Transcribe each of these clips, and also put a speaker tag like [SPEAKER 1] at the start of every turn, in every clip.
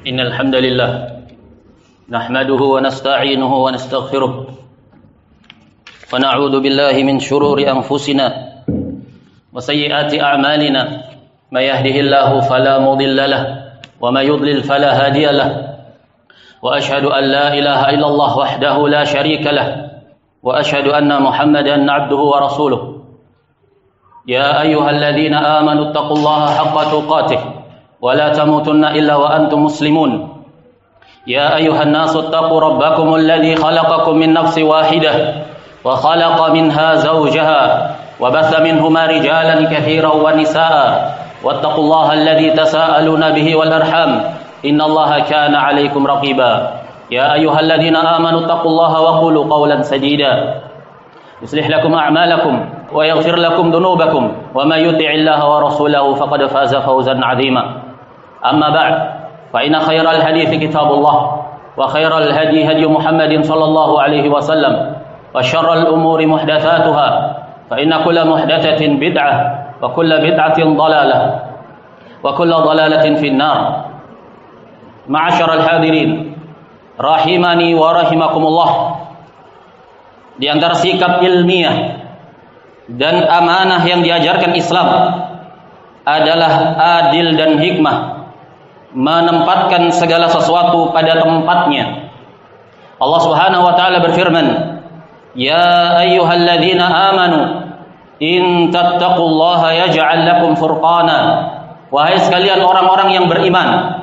[SPEAKER 1] إن الحمد لله نحمده ونستعينه ونستغفره ونعوذ بالله من شرور أنفسنا وسيئات أعمالنا من يهده الله فلا مضل له وما يضلل فلا هادي له وأشهد أن لا إله إلا الله وحده لا شريك له وأشهد أن محمدا عبده ورسوله يا أيها الذين آمنوا اتقوا الله حق تقاته ولا تموتن إلا وأنتم مسلمون يا أيها الناس اتقوا ربكم الذي خلقكم من نفس واحدة وخلق منها زوجها وبث منهما رجالا كثيرا ونساء واتقوا الله الذي تساءلون به والأرحام إن الله كان عليكم رقيبا يا أيها الذين آمنوا اتقوا الله وقولوا قولا سديدا يصلح لكم أعمالكم ويغفر لكم ذنوبكم وما يطع الله ورسوله فقد فاز فوزا عظيما أما بعد فإن خير الحديث كتاب الله وخير الهدي هدي محمد صلى الله عليه وسلم وشر الأمور محدثاتها فإن كل محدثة بدعة وكل بدعة ضلالة وكل ضلالة في النار معاشر الحاضرين rahimani wa rahimakumullah. Di antara sikap ilmiah dan amanah yang diajarkan Islam adalah adil dan hikmah, menempatkan segala sesuatu pada tempatnya. Allah Subhanahu wa taala berfirman, "Ya ayyuhalladzina amanu in tattaqullaha yaj'al lakum furqana." Wahai sekalian orang-orang yang beriman,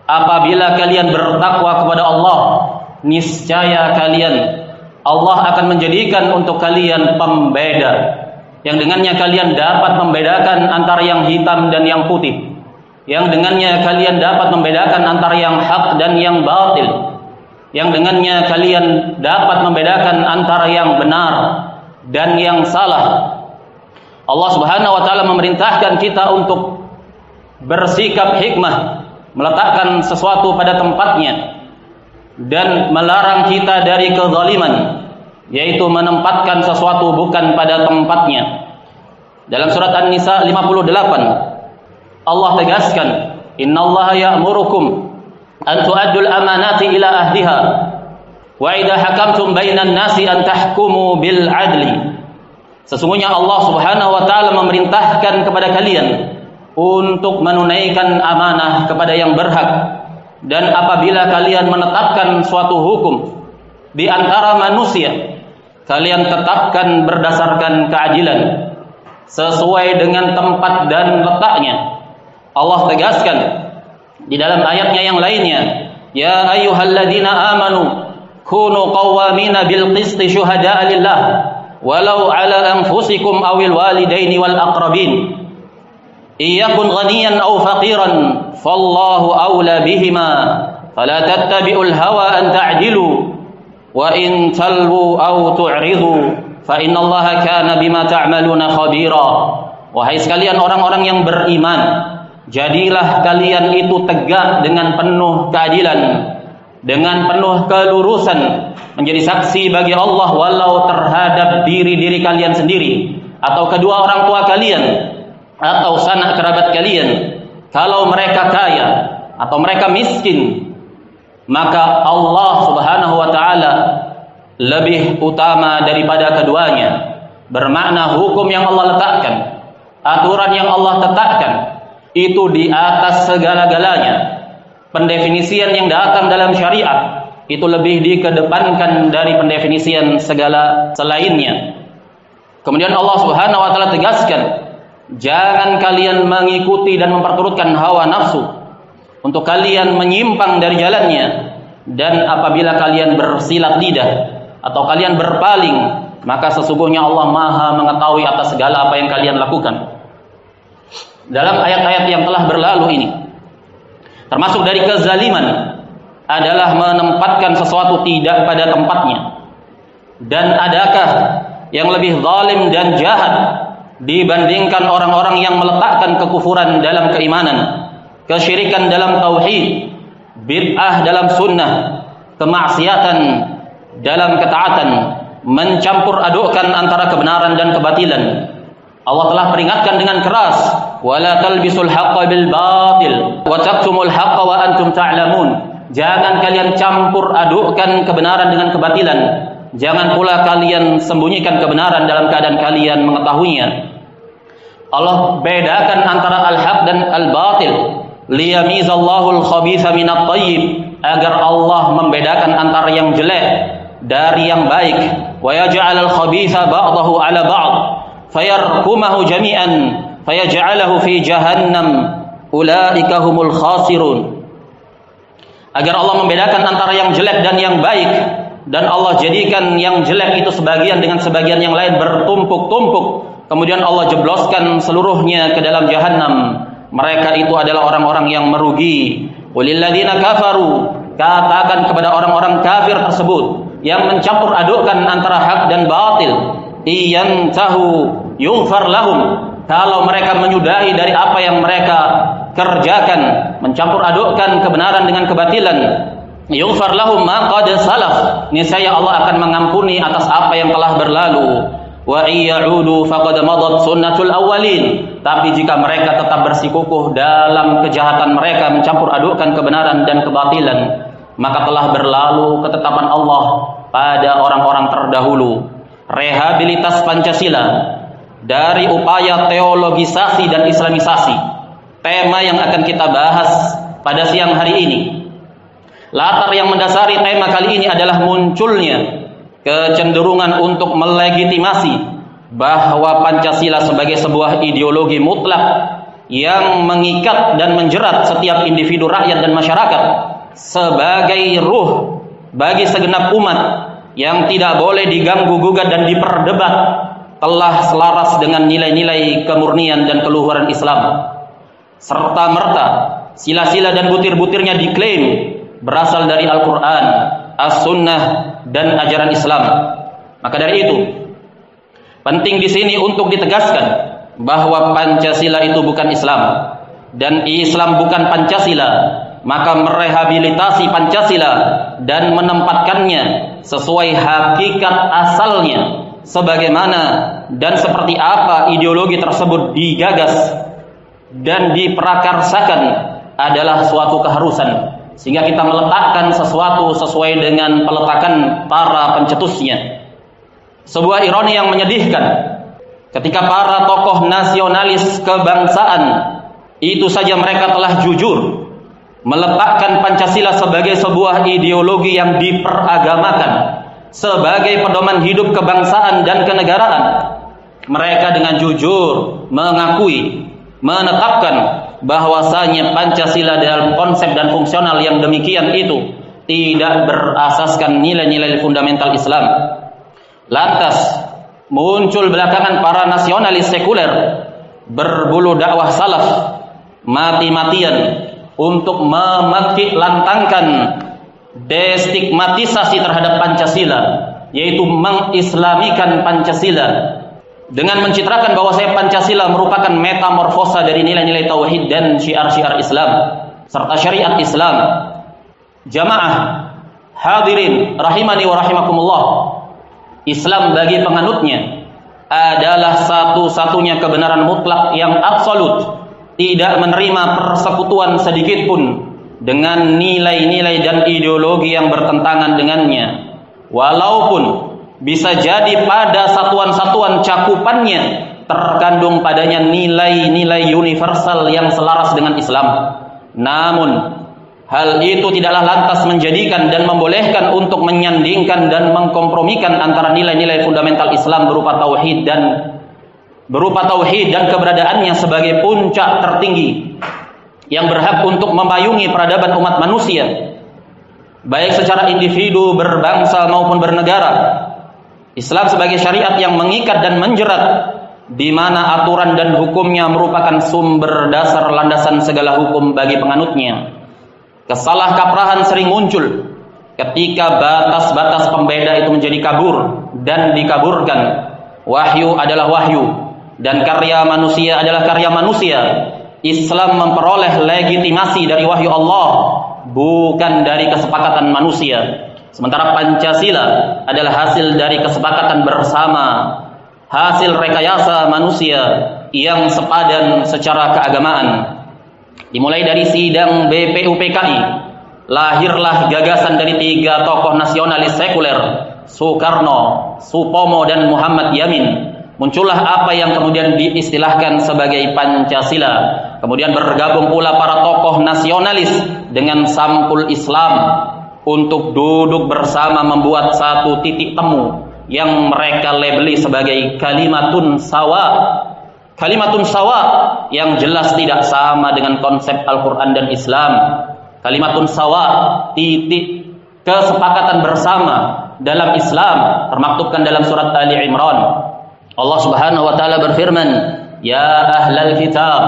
[SPEAKER 1] apabila kalian bertakwa kepada Allah, niscaya Allah akan menjadikan untuk kalian pembeda, yang dengannya kalian dapat membedakan antara yang hitam dan yang putih, yang dengannya kalian dapat membedakan antara yang hak dan yang batil, yang dengannya kalian dapat membedakan antara yang benar dan yang salah. Allah Subhanahu wa taala memerintahkan kita untuk bersikap hikmah, meletakkan sesuatu pada tempatnya, dan melarang kita dari kezaliman, yaitu menempatkan sesuatu bukan pada tempatnya. Dalam surat An-Nisa 58 Allah tegaskan, "Innallaha ya'murukum an tu'addul amanati ila ahliha wa idza hakamtum bainan nasi an tahkumu bil adli." Sesungguhnya Allah Subhanahu wa taala memerintahkan kepada kalian untuk menunaikan amanah kepada yang berhak, dan apabila kalian menetapkan suatu hukum di antara manusia, kalian tetapkan berdasarkan keadilan sesuai dengan tempat dan letaknya. Allah tegaskan di dalam ayatnya yang lainnya, "Ya ayyuhalladzina amanu kunu qawwamina bil qisti syuhada'a lillah walau 'ala anfusikum awil walidaini wal aqrabin iyakun ghaniyan aw faqiran fallahu awla bihima fala tattabi'ul hawa an ta'dilu wa in talwu aw tu'ridu fa innallaha kana bima ta'maluna khabira." Wahai sekalian orang-orang yang beriman, jadilah kalian itu tegak dengan penuh keadilan, dengan penuh kelurusan, menjadi saksi bagi Allah walau terhadap diri-diri kalian sendiri atau kedua orang tua kalian atau sanak kerabat kalian. Kalau mereka kaya atau mereka miskin, maka Allah Subhanahu wa taala lebih utama daripada keduanya. Bermakna hukum yang Allah letakkan, aturan yang Allah tetapkan itu di atas segala-galanya. Pendefinisian yang datang dalam syariat itu lebih dikedepankan dari pendefinisian segala selainnya. Kemudian Allah Subhanahu wa taala tegaskan, jangan kalian mengikuti dan memperturutkan hawa nafsu untuk kalian menyimpang dari jalannya, dan apabila kalian bersilat lidah atau kalian berpaling, maka sesungguhnya Allah Maha mengetahui atas segala apa yang kalian lakukan. Dalam ayat-ayat yang telah berlalu ini, termasuk dari kezaliman adalah menempatkan sesuatu tidak pada tempatnya. Dan adakah yang lebih zalim dan jahat dibandingkan orang-orang yang meletakkan kekufuran dalam keimanan, kesyirikan dalam tauhid, bid'ah dalam sunnah, kemaksiatan dalam ketaatan, mencampur adukkan antara kebenaran dan kebatilan. Allah telah peringatkan dengan keras, wala talbisul haqqo bil batil wa taktumul haqqo wa antum ta'lamun. Jangan kalian campur adukkan kebenaran dengan kebatilan. Jangan pula kalian sembunyikan kebenaran dalam keadaan kalian mengetahuinya. Allah bedakan antara al-haq dan al-batil. Liyamizallahu al-khabitha minat thayyib, agar Allah membedakan antara yang jelek dari yang baik. Wa yaj'al al-khabitha ba'dahu 'ala ba'd fayarkumahu jami'an fayaj'alahu fi jahannam ulaika humul khasirun. Agar Allah membedakan antara yang jelek dan yang baik, dan Allah jadikan yang jelek itu sebagian dengan sebagian yang lain bertumpuk-tumpuk, kemudian Allah jebloskan seluruhnya ke dalam jahannam. Mereka itu adalah orang-orang yang merugi. Walilladzina kafaru, katakan kepada orang-orang kafir tersebut yang mencampur adukkan antara hak dan batil, iyantahu yughfar lahum, kalau mereka menyudahi dari apa yang mereka kerjakan, mencampur adukkan kebenaran dengan kebatilan, yughfar lahum ma qad salaf, niscaya Allah akan mengampuni atas apa yang telah berlalu. Wa iya'udu faqad madat sunnatul awwalin, tapi jika mereka tetap bersikukuh dalam kejahatan mereka mencampur adukkan kebenaran dan kebatilan, maka telah berlalu ketetapan Allah pada orang-orang terdahulu. Rehabilitas Pancasila dari upaya teologisasi dan islamisasi, tema yang akan kita bahas pada siang hari ini. Latar yang mendasari tema kali ini adalah munculnya kecenderungan untuk melegitimasi bahwa Pancasila sebagai sebuah ideologi mutlak yang mengikat dan menjerat setiap individu rakyat dan masyarakat sebagai ruh bagi segenap umat yang tidak boleh diganggu-gugat dan diperdebat, telah selaras dengan nilai-nilai kemurnian dan keluhuran Islam. Serta merta sila-sila dan butir-butirnya diklaim berasal dari Al-Quran, As-Sunnah, dan ajaran Islam. Maka dari itu, penting di sini untuk ditegaskan bahwa Pancasila itu bukan Islam dan Islam bukan Pancasila. Maka merehabilitasi Pancasila dan menempatkannya sesuai hakikat asalnya, sebagaimana dan seperti apa ideologi tersebut digagas dan diprakarsakan, adalah suatu keharusan, sehingga kita meletakkan sesuatu sesuai dengan peletakan para pencetusnya. Sebuah ironi yang menyedihkan ketika para tokoh nasionalis kebangsaan itu saja mereka telah jujur meletakkan Pancasila sebagai sebuah ideologi yang diperagamakan, sebagai pedoman hidup kebangsaan dan kenegaraan. Mereka dengan jujur mengakui, menetapkan bahwasanya Pancasila dalam konsep dan fungsional yang demikian itu tidak berasaskan nilai-nilai fundamental Islam. Lantas muncul belakangan para nasionalis sekuler berbulu dakwah salaf mati-matian untuk memekik lantangkan destigmatisasi terhadap Pancasila, yaitu mengislamikan Pancasila dengan mencitrakan bahwa Pancasila merupakan metamorfosa dari nilai-nilai tauhid dan syiar-syiar Islam serta syariat Islam. Jamaah hadirin rahimani wa rahimakumullah, Islam bagi penganutnya adalah satu-satunya kebenaran mutlak yang absolut, tidak menerima persekutuan sedikit pun dengan nilai-nilai dan ideologi yang bertentangan dengannya, walaupun bisa jadi pada satuan-satuan cakupannya terkandung padanya nilai-nilai universal yang selaras dengan Islam. Namun hal itu tidaklah lantas menjadikan dan membolehkan untuk menyandingkan dan mengkompromikan antara nilai-nilai fundamental Islam berupa tauhid dan keberadaannya sebagai puncak tertinggi yang berhak untuk memayungi peradaban umat manusia, baik secara individu, berbangsa maupun bernegara. Islam sebagai syariat yang mengikat dan menjerat, di mana aturan dan hukumnya merupakan sumber dasar landasan segala hukum bagi penganutnya. Kesalahkaprahan sering muncul ketika batas-batas pembeda itu menjadi kabur dan dikaburkan. Wahyu adalah wahyu dan karya manusia adalah karya manusia. Islam memperoleh legitimasi dari wahyu Allah, bukan dari kesepakatan manusia. Sementara Pancasila adalah hasil dari kesepakatan bersama hasil rekayasa manusia yang sepadan secara keagamaan. Dimulai dari sidang BPUPKI, lahirlah gagasan dari 3 tokoh nasionalis sekuler, Soekarno, Supomo, dan Muhammad Yamin. Muncullah apa yang kemudian diistilahkan sebagai Pancasila. Kemudian bergabung pula para tokoh nasionalis dengan sampul Islam untuk duduk bersama membuat satu titik temu yang mereka labeli sebagai kalimatun sawa. Kalimatun sawa yang jelas tidak sama dengan konsep Al-Quran dan Islam. Kalimatun sawa, titik kesepakatan bersama dalam Islam, termaktubkan dalam surat Ali Imran. Allah Subhanahu wa taala berfirman, "Ya ahlal kitab,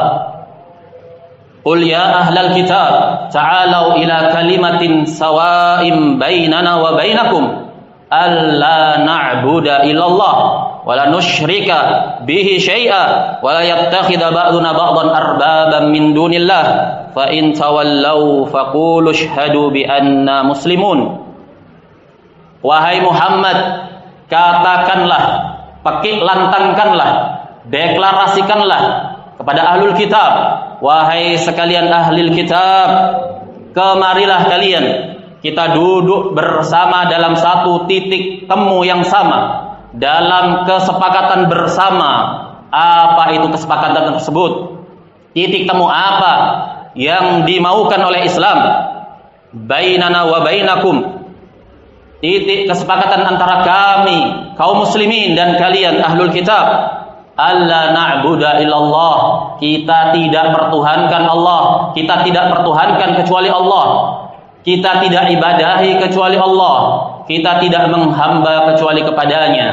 [SPEAKER 1] qul ya ahlal kitab, ta'alu ila kalimatin sawa'im bainana wa bainakum alla na'budu illallah wa la nusyrika bihi syai'a wa la yattakhidha ba'duna ba'dan arbaban min dunillah fa in tawallaw faqulu ashhadu bi anna muslimun." Wahai Muhammad, katakanlah, pekik lantangkanlah, deklarasikanlah kepada ahlul kitab, wahai sekalian ahlul kitab, kemarilah kalian kita duduk bersama dalam satu titik temu yang sama, dalam kesepakatan bersama. Apa itu kesepakatan tersebut? Titik temu apa yang dimaukan oleh Islam? Bainana wa bainakum, titik kesepakatan antara kami kaum muslimin dan kalian ahlul kitab. Alla na'budu illallah, kita tidak pertuhankan Allah, kita tidak pertuhankan kecuali Allah, kita tidak ibadahi kecuali Allah, kita tidak menghamba kecuali kepadanya.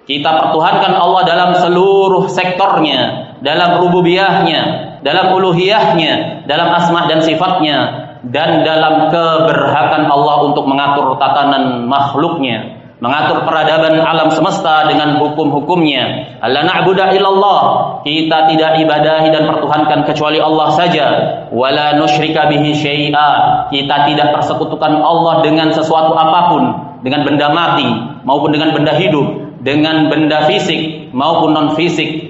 [SPEAKER 1] Kita pertuhankan Allah dalam seluruh sektornya, dalam rububiyahnya, dalam uluhiyahnya, dalam asma dan sifatnya, dan dalam keberhakan Allah untuk mengatur tatanan makhluknya, mengatur peradaban alam semesta dengan hukum-hukumnya. Alla na'budu illallah, kita tidak ibadahi dan pertuhankan kecuali Allah saja. Wala nusyrika bihi syai'a, kita tidak persekutukan Allah dengan sesuatu apapun, dengan benda mati maupun dengan benda hidup, dengan benda fisik maupun non fisik.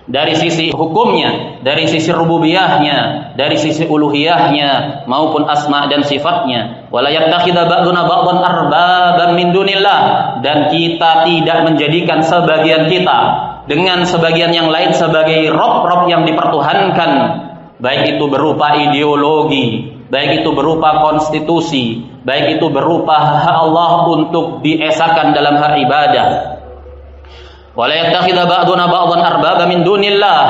[SPEAKER 1] Dari sisi hukumnya, dari sisi rububiyahnya, dari sisi uluhiyahnya maupun asma dan sifatnya. Wala yattakhidha ba'duna ba'dan arbaban min dunillah, dan kita tidak menjadikan sebagian kita dengan sebagian yang lain sebagai rob-rob yang dipertuhankan, baik itu berupa ideologi, baik itu berupa konstitusi, baik itu berupa hak Allah untuk diesakan dalam hak ibadah. Wala yattakhidha ba'duna ba'dan arbaba min dunillah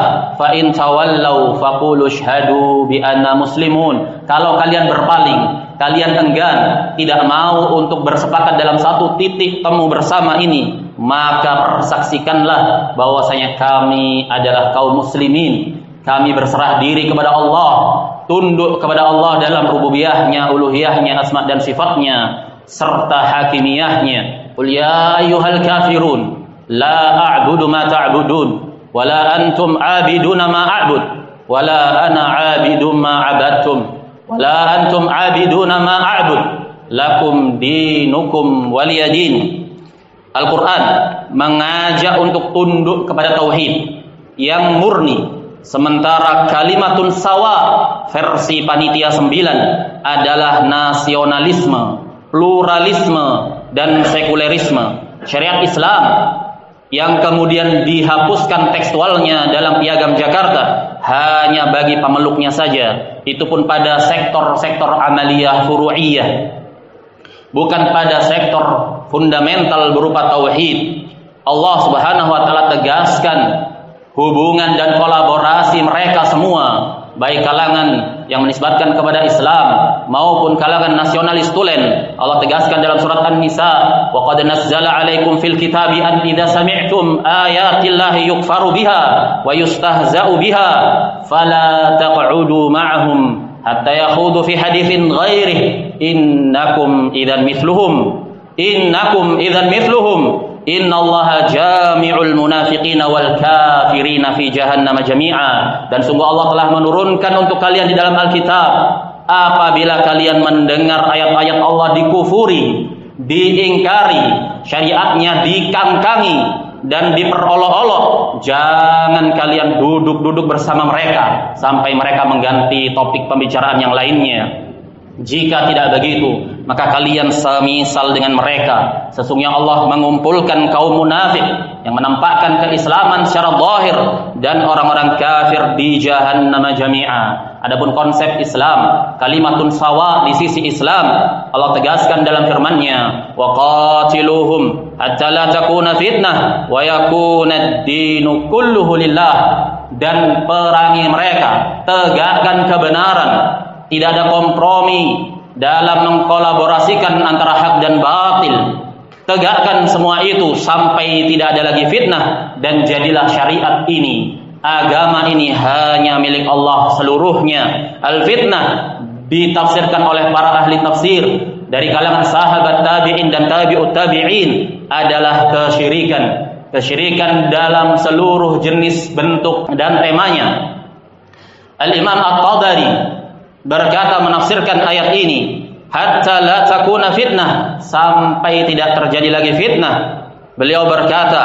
[SPEAKER 1] fa in tawallaw faqulu ashhadu bi anna muslimun. Kalau kalian berpaling, kalian enggan, tidak mau untuk bersepakat dalam satu titik temu bersama ini, maka persaksikanlah bahwasanya kami adalah kaum muslimin. Kami berserah diri kepada Allah, tunduk kepada Allah dalam rububiyahnya, uluhiyahnya, asma dan sifatnya, serta hakimiyahnya. Qul ya ayyuhal kafirun la a'budu ma ta'budun wa la antum 'abiduna ma a'bud wa la ana 'abidun ma 'abadtum wa la antum 'abiduna ma a'bud lakum dinukum waliyadin. Al-Quran mengajak untuk tunduk kepada tauhid yang murni, sementara kalimatun sawa versi panitia 9 adalah nasionalisme, pluralisme dan sekulerisme. Syariat Islam yang kemudian dihapuskan tekstualnya dalam Piagam Jakarta hanya bagi pemeluknya saja, itu pun pada sektor-sektor amaliyah furu'iyah, bukan pada sektor fundamental berupa tauhid. Allah Subhanahu wa taala tegaskan hubungan dan kolaborasi mereka semua, baik kalangan yang menisbatkan kepada Islam maupun kalangan nasionalis tulen. Allah tegaskan dalam surat An-Nisa, wa qad nazzala 'alaikum fil kitabi an idza sami'tum ayatillahi yukfaru biha wa yustahza'u biha fala taq'udu ma'ahum hatta yakhudu fi haditsin ghairihi innakum idzan mithluhum innallaha jami'ul munafiqina wal kafirina fi jahannam jami'a. Dan sungguh Allah telah menurunkan untuk kalian di dalam Alkitab, apabila kalian mendengar ayat-ayat Allah dikufuri, diingkari, syariatnya dikangkangi, dan diperolok-olok, jangan kalian duduk-duduk bersama mereka sampai mereka mengganti topik pembicaraan yang lainnya. Jika tidak begitu, maka kalian semisal dengan mereka. Sesungguhnya Allah mengumpulkan kaum munafik yang menampakkan keislaman secara zahir dan orang-orang kafir di jahannam jami'a. Adapun konsep Islam, kalimatun sawa di sisi Islam, Allah tegaskan dalam firman-Nya, wa qatiluhum hatta la takuna fitnah wa yakuna ad-dinu kulluhu lillah. Dan perangi mereka, tegakkan kebenaran. Tidak ada kompromi dalam mengkolaborasikan antara hak dan batil. Tegakkan semua itu sampai tidak ada lagi fitnah, dan jadilah syariat ini, agama ini hanya milik Allah seluruhnya. Al-fitnah ditafsirkan oleh para ahli tafsir dari kalangan sahabat tabi'in dan tabi'ut tabi'in adalah kesyirikan. Kesyirikan dalam seluruh jenis, bentuk dan temanya. Al-Imam At-Tabari berkata menafsirkan ayat ini, hatta la takuna fitnah, sampai tidak terjadi lagi fitnah. Beliau berkata,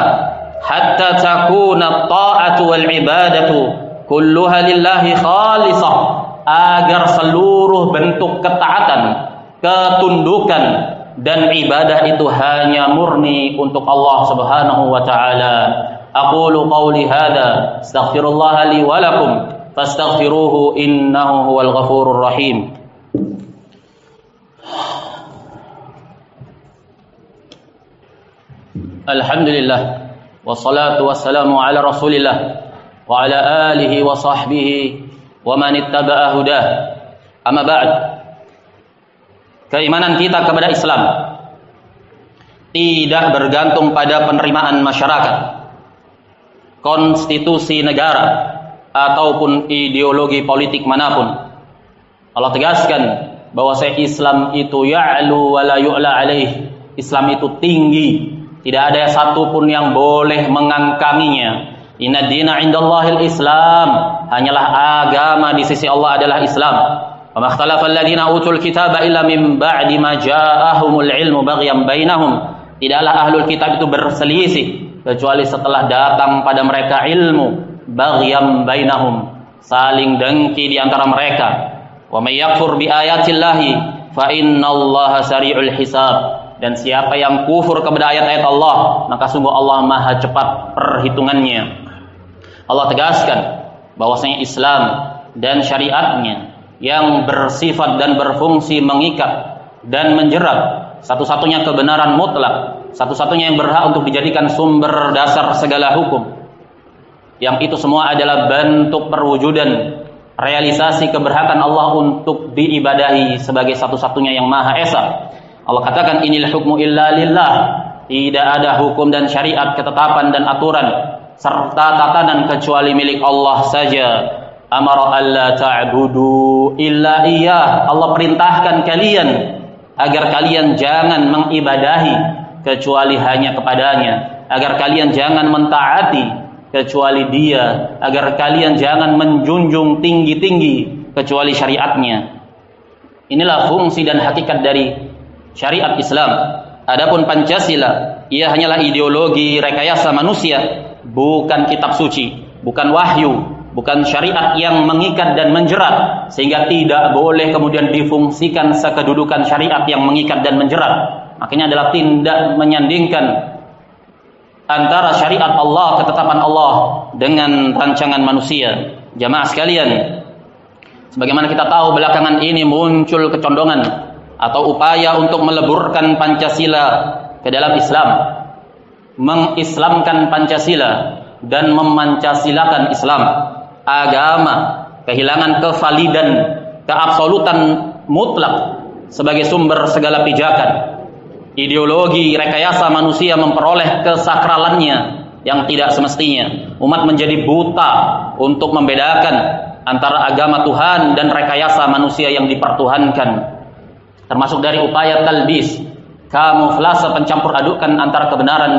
[SPEAKER 1] hatta takuna ta'atu wal ibadatu kulluha lillahi khalisah, agar seluruh bentuk ketaatan, ketundukan dan ibadah itu hanya murni untuk Allah Subhanahu wa taala. Aqulu qawli hadza, astaghfirullah li wa lakum fastaghfiruhu innahu huwal ghafurur rahim. Alhamdulillah wassalatu wassalamu ala Rasulillah wa ala alihi wa sahbihi wa man ittaba'a hudah. Amma ba'd. Keimanan kita kepada Islam tidak bergantung pada penerimaan masyarakat, konstitusi negara, ataupun ideologi politik manapun. Allah tegaskan bahwa Islam itu ya'lu wa la yu'la alaih. Islam itu tinggi, tidak ada satupun yang boleh mengangkanginya. Inna dina indallahil Islam, hanyalah agama di sisi Allah adalah Islam. Wa makhtalafa alladziina utul kitaba illa min ba'di ma ja'ahumul ilmu baghyan bainahum. Tidaklah ahlul kitab itu berselisih kecuali setelah datang pada mereka ilmu, baghyam bainahum, saling dengki di antara mereka. Wa may yakfur bi ayatillahi fa innallaha sari'ul hisab. Dan siapa yang kufur kepada ayat-ayat Allah, maka sungguh Allah maha cepat perhitungannya. Allah tegaskan bahwasanya Islam dan syariatnya yang bersifat dan berfungsi mengikat dan menjerat, satu-satunya kebenaran mutlak, satu-satunya yang berhak untuk dijadikan sumber dasar segala hukum. Yang itu semua adalah bentuk perwujudan realisasi keberhakan Allah untuk diibadahi sebagai satu-satunya yang Maha Esa. Allah katakan, inil hukmu illa lillah. Tidak ada hukum dan syariat, ketetapan dan aturan serta tatanan kecuali milik Allah saja. Amara alla ta'budu illa iyyah. Allah perintahkan kalian agar kalian jangan mengibadahi kecuali hanya kepadanya, agar kalian jangan mentaati kecuali Dia, agar kalian jangan menjunjung tinggi-tinggi kecuali syariatnya. Inilah fungsi dan hakikat dari syariat Islam. Adapun Pancasila, ia hanyalah ideologi rekayasa manusia, bukan kitab suci, bukan wahyu, bukan syariat yang mengikat dan menjerat, sehingga tidak boleh kemudian difungsikan sekedudukan syariat yang mengikat dan menjerat. Makanya adalah tindak menyandingkan antara syariat Allah, ketetapan Allah dengan rancangan manusia. Jamaah sekalian, sebagaimana kita tahu belakangan ini muncul kecondongan atau upaya untuk meleburkan Pancasila ke dalam Islam, mengislamkan Pancasila dan memancasilakan Islam. Agama kehilangan kevalidan, keabsolutan mutlak sebagai sumber segala pijakan. Ideologi rekayasa manusia memperoleh kesakralannya yang tidak semestinya. Umat menjadi buta untuk membedakan antara agama Tuhan dan rekayasa manusia yang dipertuhankan. Termasuk dari upaya talbis, kamuflase, pencampur adukan antara kebenaran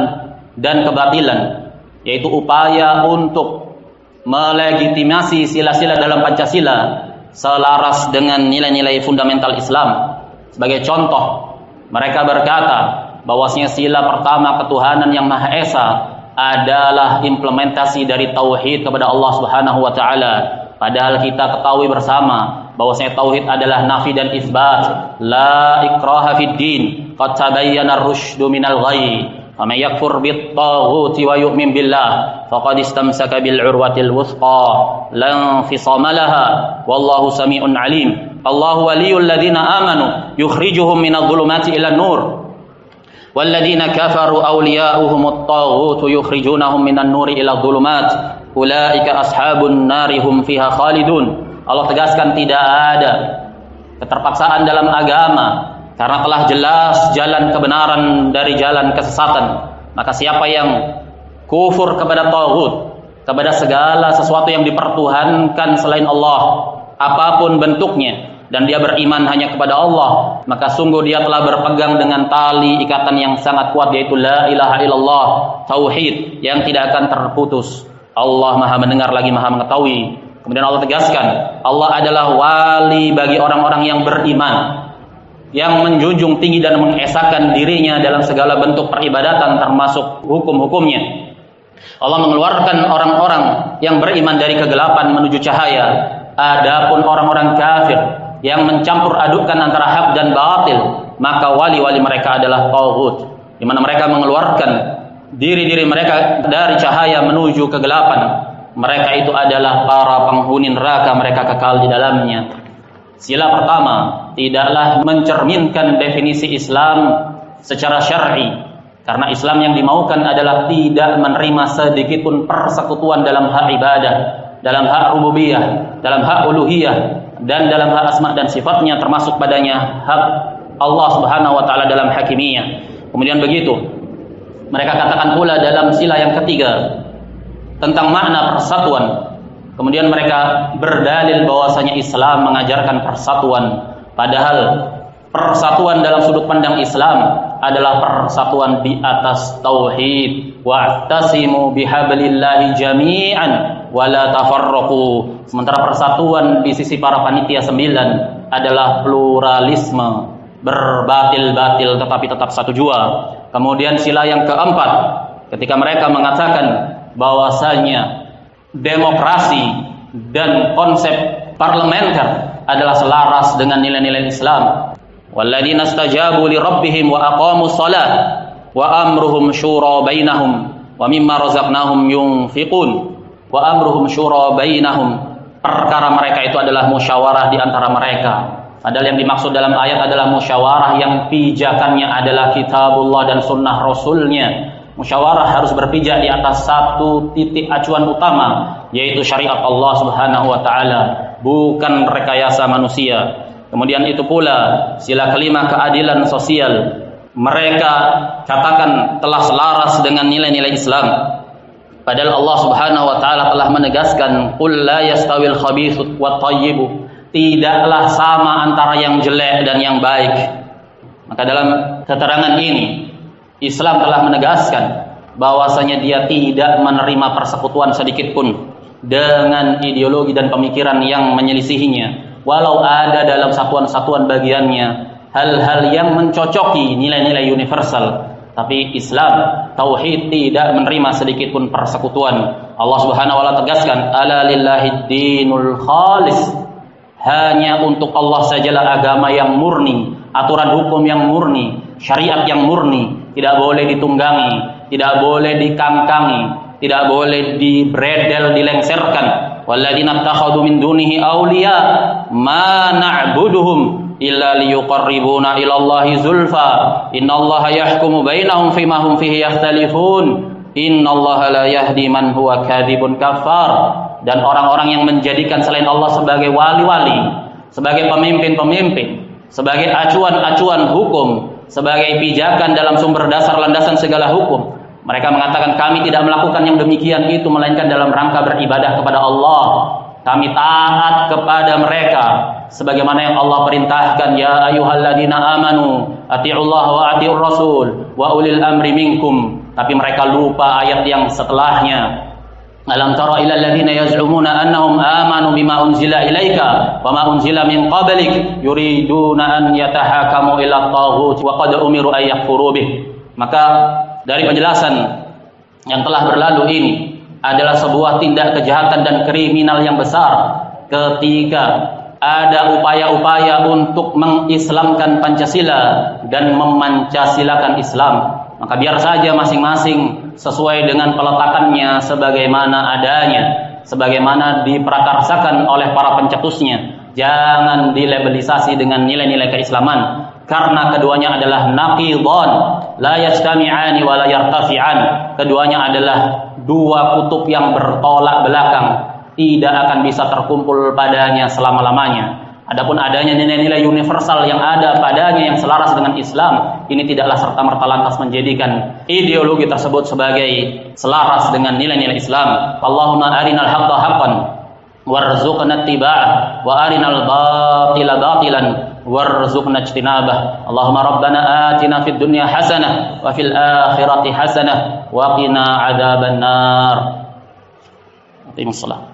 [SPEAKER 1] dan kebatilan, yaitu upaya untuk melegitimasi sila-sila dalam Pancasila selaras dengan nilai-nilai fundamental Islam. Sebagai contoh, mereka berkata bahwasanya sila pertama ketuhanan yang Maha Esa adalah implementasi dari tauhid kepada Allah Subhanahu wa taala. Padahal kita ketahui bersama bahwasanya tauhid adalah nafi dan isbat. La ikraha fid din, qad tabayyana ar-rusydu minal ghayy. Faman yakfur bit-taghuti wa yu'min billah faqad istamsaka bil 'urwatil wuthqa la infisama laha wallahu samii'un 'alim. Allahu waliyyul ladzina amanu yukhrijuhum minadh-dhulumati ilan nur. Walladzina kafaru awliya'uhumut taghutu yukhrijunahum minan nuri ila dhulumat ulaika ashabun nari hum fiha khalidun. Allah tegaskan tidak ada keterpaksaan dalam agama karena telah jelas jalan kebenaran dari jalan kesesatan. Maka siapa yang kufur kepada taghut, kepada segala sesuatu yang dipertuhankan selain Allah apapun bentuknya, dan dia beriman hanya kepada Allah, maka sungguh dia telah berpegang dengan tali ikatan yang sangat kuat, yaitu la ilaha illallah, tauhid yang tidak akan terputus. Allah Maha mendengar lagi Maha mengetahui. Kemudian Allah tegaskan, Allah adalah wali bagi orang-orang yang beriman, yang menjunjung tinggi dan mengesahkan dirinya dalam segala bentuk peribadatan termasuk hukum-hukumnya. Allah mengeluarkan orang-orang yang beriman dari kegelapan menuju cahaya. Adapun orang-orang kafir yang mencampur adukkan antara hak dan batil, maka wali-wali mereka adalah taghut, di mana mereka mengeluarkan diri-diri mereka dari cahaya menuju kegelapan. Mereka itu adalah para penghuni neraka, mereka kekal di dalamnya. Sila pertama, tidaklah mencerminkan definisi Islam secara syar'i, karena Islam yang dimaukan adalah tidak menerima sedikit pun persekutuan dalam hak ibadah, dalam hak rububiyah, dalam hak uluhiyah, dan dalam hak asma dan sifatnya, termasuk padanya hak Allah Subhanahu wa taala dalam hakimiyah. Kemudian begitu mereka katakan pula dalam sila yang ketiga tentang makna persatuan. Kemudian mereka berdalil bahwasanya Islam mengajarkan persatuan, padahal persatuan dalam sudut pandang Islam adalah persatuan di atas tauhid. Wa'tasimu bihablillahi jami'an wa la tafarraqu. Sementara persatuan di sisi para panitia 9 adalah pluralisme, berbatil-batil tetapi tetap satu jua. Kemudian sila yang keempat, ketika mereka mengatakan bahwasanya demokrasi dan konsep parlementer adalah selaras dengan nilai-nilai Islam. Walladzina istajabu li rabbihim wa aqamus shalah wa amruhum syura bainahum wa mimma razaqnahum yunfiqun. Wa amruhum syura bainahum, perkara mereka itu adalah musyawarah di antara mereka. Padahal yang dimaksud dalam ayat adalah musyawarah yang pijakannya adalah kitabullah dan sunnah rasulnya. Musyawarah harus berpijak di atas satu titik acuan utama, yaitu syariat Allah Subhanahu wa taala, bukan rekayasa manusia. Kemudian itu pula sila kelima, keadilan sosial. Mereka katakan telah selaras dengan nilai-nilai Islam. Padahal Allah Subhanahu wa taala telah menegaskan, qul la yastawil khabithu wat thayyibu. Tidaklah sama antara yang jelek dan yang baik. Maka dalam keterangan ini Islam telah menegaskan bahwasanya dia tidak menerima persekutuan sedikit pun dengan ideologi dan pemikiran yang menyelisihinya, walau ada dalam satuan-satuan bagiannya hal-hal yang mencocoki nilai-nilai universal. Tapi Islam, tauhid, tidak menerima sedikit pun persekutuan. Allah Subhanahu wa taala tegaskan, ala lillahid dinul khalis. Hanya untuk Allah sajalah agama yang murni, aturan hukum yang murni, syariat yang murni. Tidak boleh ditunggangi, tidak boleh dikangkangi, tidak boleh dibredel, dilengserkan. Walladzina takhadu min dunihi awliya ma na'buduhum illa liyuqarribuna ila Allahi zulfa innallaha yahkumu bainahum fima hum fihi yakhtalifun innallaha la yahdi man huwa kadzibun kafar. Dan orang-orang yang menjadikan selain Allah sebagai wali-wali, sebagai pemimpin-pemimpin, sebagai acuan-acuan hukum, sebagai pijakan dalam sumber dasar landasan segala hukum, mereka mengatakan kami tidak melakukan yang demikian itu melainkan dalam rangka beribadah kepada Allah. Kami taat kepada mereka sebagaimana yang Allah perintahkan, ya ayyuhalladzina amanu atiiullaha wa atiiur rasul wa ulil amri minkum. Tapi mereka lupa ayat yang setelahnya. Alam tara ilal ladzina yaz'umuna annahum amanu bima unzila ilaika wa ma unzila min qablik yuriduna an yatahakamu ila at-taghut wa qad umiru ay yakfuru bih. Maka dari penjelasan yang telah berlalu ini adalah sebuah tindak kejahatan dan kriminal yang besar ketika ada upaya-upaya untuk mengislamkan Pancasila dan memancasilakan Islam. Maka biar saja masing-masing sesuai dengan peletakannya sebagaimana adanya, sebagaimana diprakarsakan oleh para pencetusnya. Jangan dilabelisasi dengan nilai-nilai keislaman, karena keduanya adalah naqidhan, la yajtami'ani wa la yartafi'an. Keduanya adalah dua kutub yang bertolak belakang, tidak akan bisa terkumpul padanya selama-lamanya. Adapun adanya nilai-nilai universal yang ada padanya yang selaras dengan Islam, ini tidaklah serta-merta lantas menjadikan ideologi tersebut sebagai selaras dengan nilai-nilai Islam. Allahumma arinal haqqa haqqan warzuqna ittiba'ah wa arinal batila batilan warzuqna ijtinabah. Allahumma rabbana atina fid dunya hasanah wa fil akhirati hasanah wa qina adzabannar. Aqimus shalah.